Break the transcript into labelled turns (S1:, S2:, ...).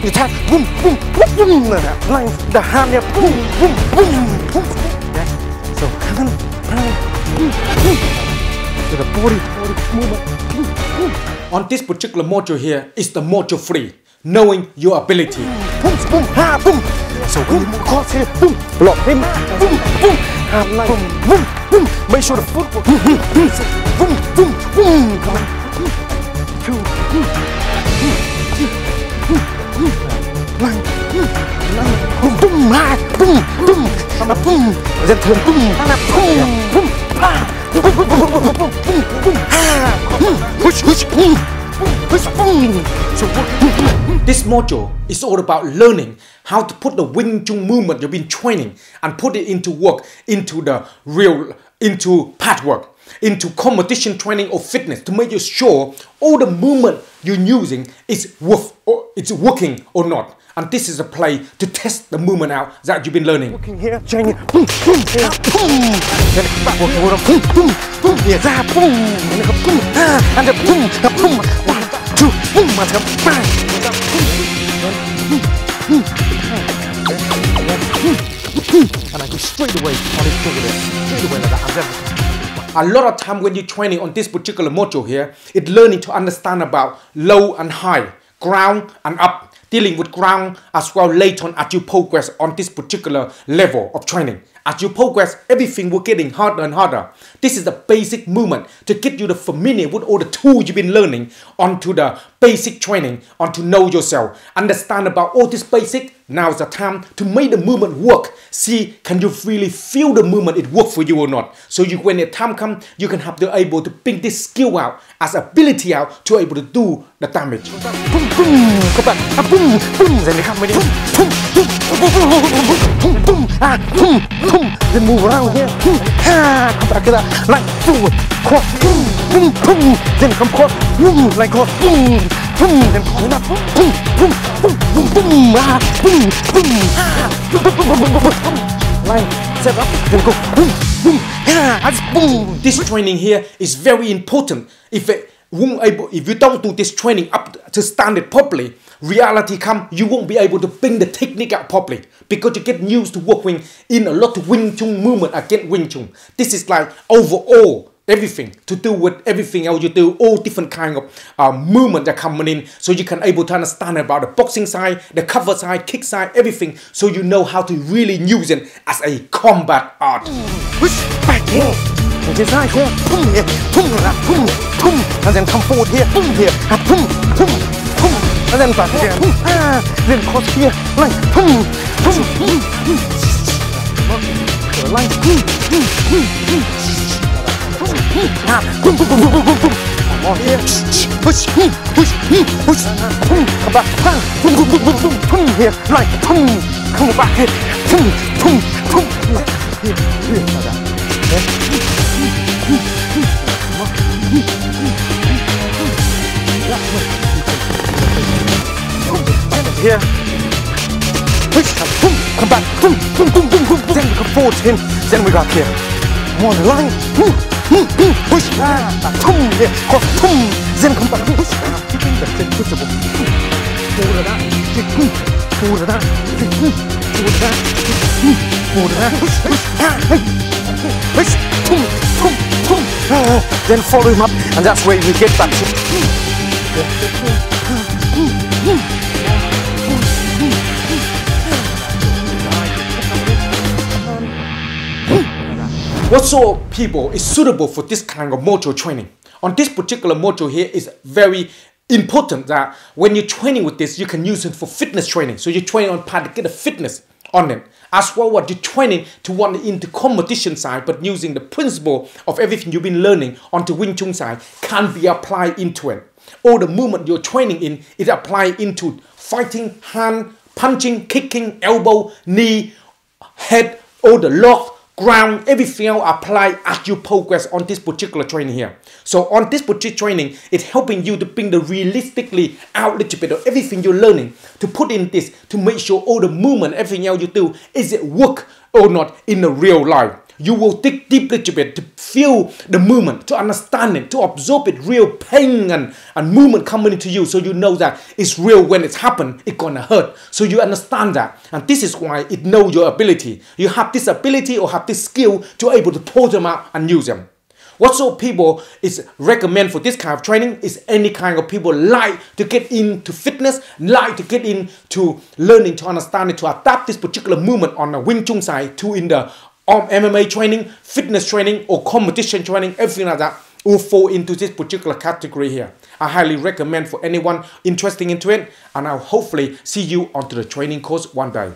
S1: You tap, boom, boom, boom, boom. Line the hand here, boom, boom, boom, boom. Okay. So hand, boom, boom. To the body movement. Boom, boom.
S2: On this particular module here is the module 3, knowing your ability.
S1: Boom, boom, ha, boom. So boom, cross here, boom, block him, boom, boom, hand line, boom, boom, boom. Make sure the footwork, boom, boom, boom, boom, boom. Come on, two, line, boom, boom, ha, boom, boom, boom. Then turn, boom, boom, boom, ha, boom, boom, boom, boom, boom, boom, ha, push, push, boom, push, boom. So
S2: this module is all about learning how to put the Wing Chun movement you've been training and put it into work, into part work, into competition training or fitness to make you sure all the movement you're using is working or not. And this is a play to test the movement out that you've been learning.
S1: Working here, changing, boom, boom, here, boom. Then back working with a boom, boom, boom, here, that, boom, and then boom, and then boom, boom, 1, 2, boom, and then bang, and I go straight away on his finger, straight away like that, and then.
S2: A lot of time when you're training on this particular module here, it's learning to understand about low and high, ground and up, dealing with ground as well later on as you progress on this particular level of training. As you progress, everything will getting harder and harder. This is the basic movement to get you the familiar with all the tools you've been learning onto the basic training, on to know yourself, understand about all this basic. Now is the time to make the movement work. See, can you really feel the movement, it work for you or not? So when the time comes, you can have to able to bring this skill out, as ability out, to able to do the damage.
S1: Boom, boom, go back, boom, boom, then they come with it, boom, boom, boom, boom, boom, boom, boom, then move around here, boom, come back to that, like, boom, cross, boom, boom, boom, then come cross, boom, like cross, boom, boom, then come up, boom, boom, boom, boom, boom, boom, boom, boom, boom, boom, boom, boom, boom, boom, line, set up, then go, boom, boom, boom.
S2: This training here is very important. If you don't do this training up to standard properly, reality come, you won't be able to bring the technique out properly because you get used to working in a lot of Wing Chun movement against Wing Chun. This is like overall everything to do with everything else you do, all different kind of movement that coming in, so you can able to understand about the boxing side, the cover side, kick side, everything, so you know how to really use it as a combat art.
S1: Push back here. And this side here, boom, here, boom, boom, boom, and then come forward here, boom, here, boom, boom, boom, and then back here, boom, then cross here, like, boom, boom, boom, line, boom, boom, boom, boom, boom, boom, boom, boom, boom, on here, push, push, push, boom, come back, boom, boom, boom, boom, boom, boom, here, like, boom, come back here, boom, boom, boom, like, here, like that. Here, push, boom, come back, boom, boom, boom, boom, boom, then we come forward to him, then we got here, one line, boom, boom, boom, push, boom, here, cross, boom, then come back, push, then push, boom, forward to that, boom, forward to that, boom, forward to that, boom, forward to that, push, push, boom, boom, boom, then follow him up, and that's where we get back to.
S2: What sort of people is suitable for this kind of module training? On this particular module here is very important that when you're training with this, you can use it for fitness training. So you train on part to get a fitness on it. As well, what you're training to want into competition side, but using the principle of everything you've been learning onto Wing Chun side can be applied into it. All the movement you're training in is applied into fighting, hand, punching, kicking, elbow, knee, head, all the lock, ground, everything else apply as you progress on this particular training here. So on this particular training, it's helping you to bring the realistically out a little bit of everything you're learning to put in this to make sure all the movement, everything else you do, is it work or not in the real life. you will dig deep a little bit to feel the movement, to understand it, to absorb it, real pain and movement coming into you, so you know that it's real. When it's happened, it's gonna hurt. So you understand that, and this is why it knows your ability. You have this ability or have this skill to able to pull them out and use them. What sort of people is recommend for this kind of training is any kind of people like to get into fitness, like to get into learning, to understand it, to adapt this particular movement on the Wing Chun side to in the MMA training, fitness training, or competition training, everything like that will fall into this particular category here. I highly recommend for anyone interested into it, and I'll hopefully see you onto the training course one day.